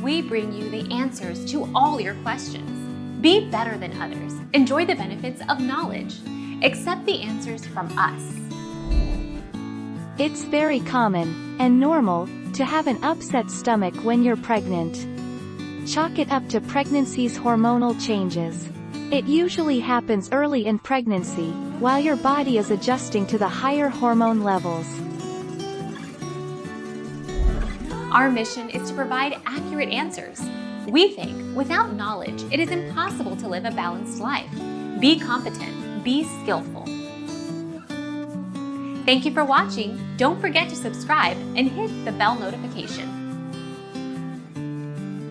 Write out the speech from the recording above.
we bring you the answers to all your questions. Be better than others. Enjoy the benefits of knowledge. Accept the answers from us. It's very common and normal to have an upset stomach when you're pregnant. Chalk it up to pregnancy's hormonal changes. It usually happens early in pregnancy, while your body is adjusting to the higher hormone levels. Our mission is to provide accurate answers. We think without knowledge, it is impossible to live a balanced life. Be competent, be skillful. Thank you for watching. Don't forget to subscribe and hit the bell notification.